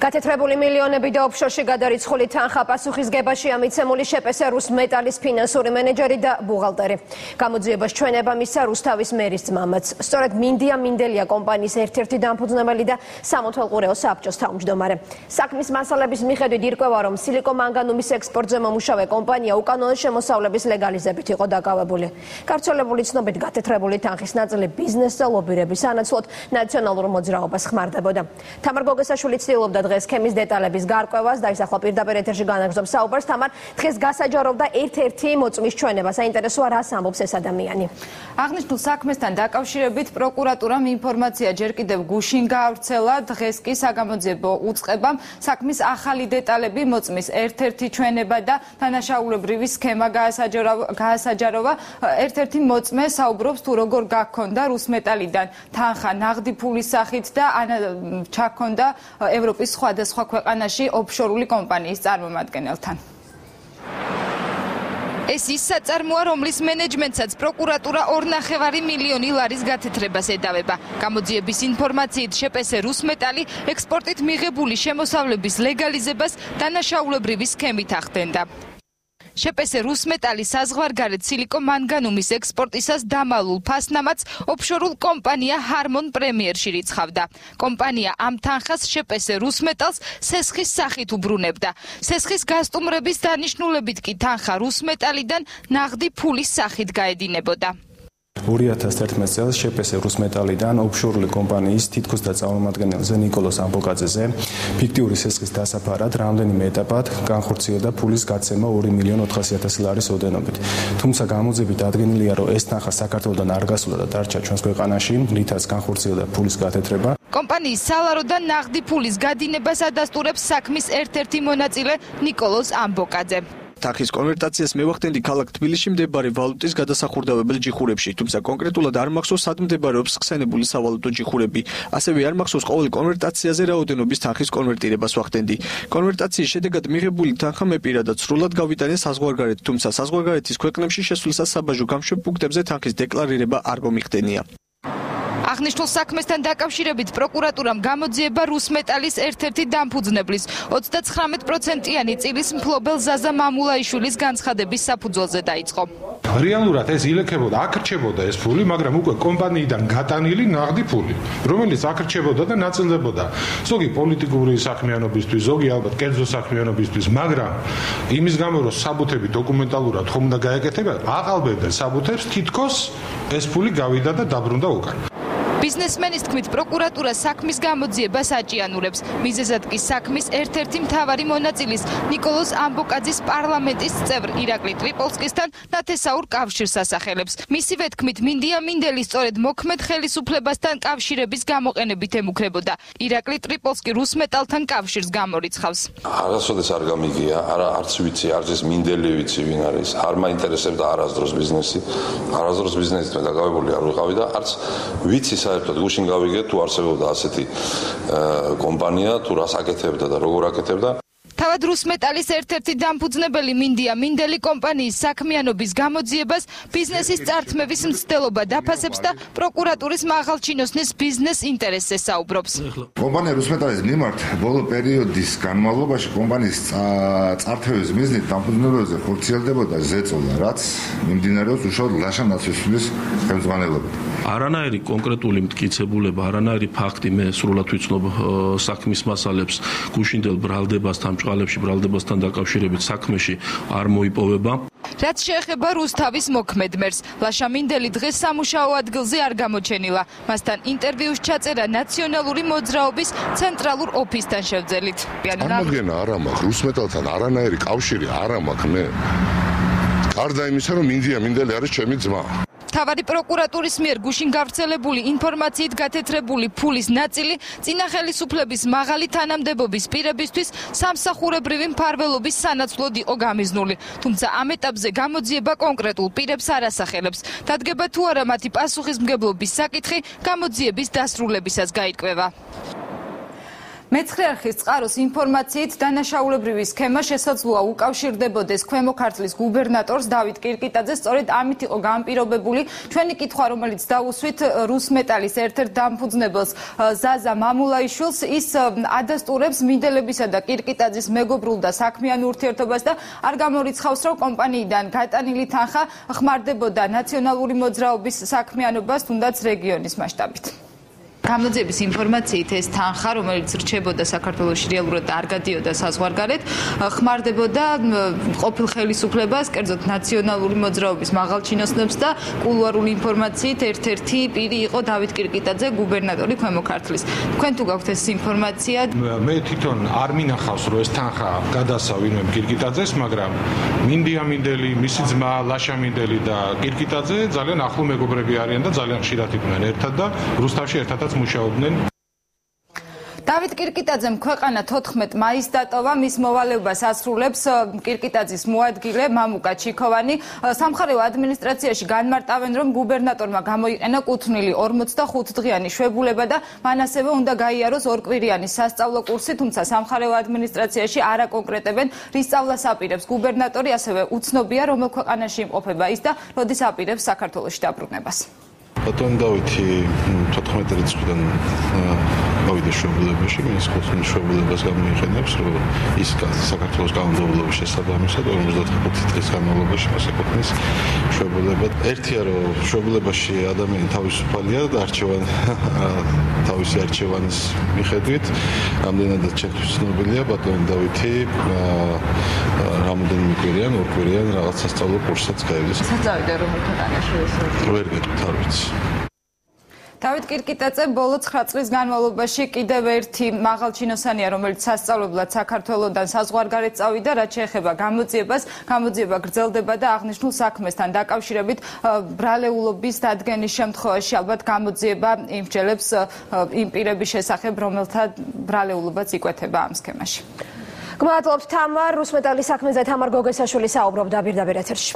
გათეთრებული მილიონები და ოფშორში გადარიცხული თანხა პასუხისგებაში ამიცემული შეპესე რუსმეტალის ფინანსური მენეჯერი და ბუღალტერი. გამოძიებას ჩვენება მისცა რუსთავის მერის ძმამაც. სწორედ მინდია მინდელია კომპანიის ერთ-ერთი დამფუძნებელი და სამოთვალყურეო საბჭოს თავმჯდომარე. საქმის მასალების მიხედვით ირკვევა, რომ სილიკომანგანუმის ექსპორტზე მომუშავე კომპანია უკანონო შემოსავლების ლეგალიზებით იყო დაკავებული. გავრცელებული ცნობით გათეთრებული თანხის ნაწილი ბიზნეს და ლობირების სანაცვლოდ ნაციონალურ მოძრაობას ხმარდებოდა. თამარ გოგესაშვილი ცდილობდა დღეს სქემის დეტალების გარკვევას და ის ახლა პირდაპირ ეთერში განაგრძობს საუბარს. თამარ, დღეს გასაჯაროვდა ერთ-ერთი მოწმის ჩვენება. საინტერესოა, რას ამბობს ეს ადამიანი. აღნიშნულ საქმესთან დაკავშირებით პროკურატურამ ინფორმაცია ჯერ კიდევ გუშინ გაავრცელა. დღეს კი საგამოძიებო უწყებამ საქმის ახალი დეტალები მოწმის ერთ-ერთი ჩვენება და თანაშაულებრივი სქემა გაასაჯაროვა. ერთ-ერთი მოწმე საუბრობს თუ როგორ გაქონდა რუსმეტალიდან თანხა ნაღდი ფულის სახით და ჩაქონდა ევროპის სხვადასხვა ქვეყანაში ოფშორული კომპანიის წარმომადგენელთან. ეს ის საწარმოა, რომლის მენეჯმენტსაც პროკურატურა 2,5 მილიონი ლარის გათეთრებას ედავება. გამოძიების ინფორმაციით შეპესე რუსმეტალი ექსპორტით მიღებული შემოსავლების ლეგალიზებას დანაშაულებრივი სქემით ახდენდა. შეპესე რუსმეტალი საზღვარგარეთ სილიკომანგანუმის ექსპორტისას დამალულ ფასნამაც ოფშორულ კომპანია ჰარმონ პრემიერში რიცხავდა. კომპანია ამ თანხას შეპესე რუსმეტალს სესხის სახით უბრუნებდა. სესხის გასტუმრების დანიშნულებით კი თანხა რუსმეტალიდან ნაღდი ფულის სახით გაედინებოდა. 2011 წელს შეპესე რუსმეტალიდან ოფშორული კომპანიის თითქოს და წარმომადგენელზე ნიკოლოზ ამბოკაძეზე ფიქტიური სესხის დასაფარად რამდენიმე ეტაპად განხორციელდა ფულის გაცემა 2,400,000 ლარის ოდენობით. თუმცა გამოძიებით ადგენილია, რომ ეს თანხა საქართველოდან არ გასულა და დარჩა ჩვენს ქვეყანაში, რითაც განხორციელდა ფულის გათეთრება. კომპანიის სალაროდან ნაღდი ფულის გადინებას ადასტურებს საქმის ერთ-ერთი მონაწილე ნიკოლოზ ამბოკაძე. თანხის კონვერტაციას მევახდენდი ქალაქ თბილისში მდებარე ვალუტის გადასახურდავებელ ჯიხურებში, თუმცა კონკრეტულად არ მახსოვს სად მდებარეობს ხსენებული სავალუტო ჯიხურები. ასევე არ მახსოვს ყოველ კონვერტაციაზე რაოდენობის თანხის კონვერტირებას ვახდენდი. კონვერტაციის შედეგად მიღებული თანხა მე პირადად სრულად გავიტანე საზღვარგარეთ, თუმცა საზღვარგარეთის ქვეყნებში შესვლისას საბაჟო გამშვებ-პუნქტებზე თანხის დეკლარირება არ მომიხდენია. აღნიშნულ საქმესთან დაკავშირებით პროკურატურამ გამოძიება რუსმეტალის ერთ-ერთი დამფუძნებლის 39%-იანი წილის მფლობელ ზაზა მამულაიშვილის განცხადების საფუძველზე დაიწყო. რეალურად ეს ილექებოდა, აქრჩებოდა ეს ფული, მაგრამ უკვე კომპანიიდან გატანილი ნაღდი ფული, რომელიც აქრჩებოდა და ნაწილდებოდა ზოგი პოლიტიკური საქმიანობისთვის, ზოგი ალბათ კერძო საქმიანობისთვის, მაგრამ იმის გამო რომ საბუთები დოკუმენტალურად ხომ უნდა გაეკეთება, აყალბებდნენ საბუთებს, თითქოს ეს ფული გავიდა და დაბრუნდა უკან. ბიზნესმენის თქმით, პროკურატურა საქმის გამოძიებას აჭიანურებს. მიზეზად კი საქმის ერთ-ერთი მთავარი მონაწილის ნიკოლოზ ამბოკაძის პარლამენტის წევრ ირაკლი ტრიპოლსკისთან ნათესაურ კავშირს ასახელებს. მისივე თქმით, მინდია მინდელი სწორედ მოქმედ ხელისუფლებასთან კავშირების გამოყენებით ემუქრებოდა. ირაკლი ტრიპოლსკი რუსმეტალთან კავშირს გამორიცხავს. არასოდეს არ გამიგია, არც ვიცი, არც ეს მინდელი ვიცი ვინ არის. არ მაინტერესებდა არასდროს ბიზნესი. არასდროს ბიზნესით დაკავებული არ ვიყავი და არც ვიცი საერთოდ გუშინ გავიგე თუ არსებობდა ასეთი კომპანია, თუ რას აკეთებდა და როგორ აკეთებდა. თავად რუსმეტალის ერთ-ერთი დამფუძნებელი მინდია მინდელი კომპანიის საქმიანობის გამოძიებას ბიზნესის წართმევის მცდელობა დაფასებს და პროკურატურის მაღალჩინოსნის ბიზნეს ინტერესზე საუბრობს. კომპანია რუსმეტალის მიმართ ბოლო პერიოდის განმავლობაში კომპანიის წართმევის მიზნით დამფუძნებელზე ხორციელდებოდა ზეწოლა, რაც მიმდინარეობს უშუალოდ ლაშა ნაცვლის ხელმძღვანელობით. არანაირი კონკრეტული მტკიცებულება, არანაირი ფაქტი მე სრულად ვიცნობ საქმის მასალებს გუშინდელ ბრალდებასთან ბრალდებასთან დაკავშირებით საქმეში არ მოიპოვება. რაც შეეხება რუსთავის მოქმედ მერს, ლაშა მინდელი დღეს სამუშაო ადგილზე არ გამოჩენილა. მასთან ინტერვიუს ჩაწერა ნაციონალური მოძრაობის ცენტრალურ ოფისთან შევძელით. წარმოგენა არ მაქვს რუსმეტალთან არანაირი კავშირი არ მაქვს მე. გარდა იმისა, რომ მინდელი არის ჩემი ძმა. თავადი პროკურატურის მიერ გუშინ გავრცელებული ინფორმაციით გათეთრებული ფულის ნაწილი წინა ხელისუფლების მაღალი თანამდებობის პირებისთვის სამსახურებრივი მფარველობის სანაცვლოდ იყო გამიზნული. თუმცა ამ ეტაპზე გამოძიება კონკრეტულ პირებს არ ასახელებს. დადგება თუ არა მათი პასუხისმგებლობის საკითხი გამოძიების დასრულებისას გაირკვევა. მეცხრე არხის წყაროს ინფორმაციით დანაშაულებრივი სქემა შესაძლოა უკავშირდებოდეს ქვემო ქართლის გუბერნატორს დავით კირკიტაძეს. სწორედ ამით იყო განპირობებული ჩვენი კითხვა, რომელიც დაუსვით რუსმეტალის ერთ-ერთ დამფუძნებელს ზაზა მამულაიშვილს. ის ადასტურებს მინდელებისა და კირკიტაძის მეგობრულ და საქმიან ურთიერთობას და არ გამორიცხავს, რომ კომპანიიდან გატანილი თანხა ხმარდებოდა ნაციონალური მოძრაობის საქმიანობას, თუნდაც რეგიონის მასშტაბით. გამოძიების ინფორმაციით ეს თანხა, რომელიც რჩებოდა საქართველოში რეალურად არ გადიოდა საზღვარგარეთ, ხმარდებოდა ყოფილ ხელისუფლებას, კერძოდ ნაციონალური მოძრაობის მაღალჩინოსნებს და კულუარული ინფორმაციით ერთ-ერთი პირი იყო დავით კირკიტაძე, გუბერნატორი ქვემო ქართლის. თქვენ თუ გაქვთ ეს ინფორმაცია? მე თვითონ არ მინახავს, რომ ეს თანხა გადასა ვინმე კირკიტაძეს, მაგრამ მინდია მინდელი, მისი ძმა ლაშა მინდელი და კირკიტაძე ძალიან ახლო მეგობრები არიან და ძალიან ხშირად იყვნენ ერთად და რუსთავში ერთადაც მუშაობდნენ. დავით კირკიტაძემ ქვეყანა 14 მაისს დატოვა. მის მოვალეობას ასრულებს კირკიტაძის მოადგილე მამუკა ჩიქოვანი. სამხარეო ადმინისტრაციაში განმარტავენ, რომ გუბერნატორმა გამოიყენა კუთვნილი 45 დღიანი შვებულება და მან ასევე უნდა გაიაროს ორკვირიანი სასწავლო კურსი, თუმცა სამხარეო ადმინისტრაციაში არ აკონკრეტებენ, რის სწავლას აპირებს გუბერნატორი, ასევე უცნობია, რომელ ქვეყანაში იმყოფება ის და როდის აპირებს საქართველოში დაბრუნებას. ბატონ დავითი 14 რიცხვიდან გავიდა შვებულებაში, მის კუთვნილ შვებულებას გამოიყენებს, რომ ის საქართველოს კანონმდებლობის შესაბამისად 55 დღის განმავლობაში მას ეკუთვნის შვებულება. ერთია, რომ შვებულებაში ადამიანი თავისუფალია და თავისი არჩევანის მიხედვით, რამდენადაც ჩემთვის ცნობილია, ბატონ დავითი რამოდენიმე კვირიან, ორ კვირიან რაღაც სასწავლო კურსსაც გაივლის. საწავიდა რომელ ქვეყანაში ეს? ვერ გეტყვით, არ ვიცი. დავით კირკიტაძე ბოლო 9 წლის განმავლობაში კიდევ ერთი მაღალჩინოსანია, რომელიც სასწავლებლად საქართველოსთან საზღვარგარეთ წავიდა, რაც შეეხება გამოძიებას. გამოძიება გრძელდება და აღნიშნულ საქმესთან დაკავშირებით ბრალეულობის დადგენის შემთხვევაში ალბათ გამოძიება იმსჯელებს იმ პირების შესახებ, რომელთა ბრალეულობაც იკვეთება ამ სქემაში. გმადლობთ თამარ. რუსმეტალის საქმეზე თამარ გოგესაშვილი საუბრობდა პირდაპირ ეთერში.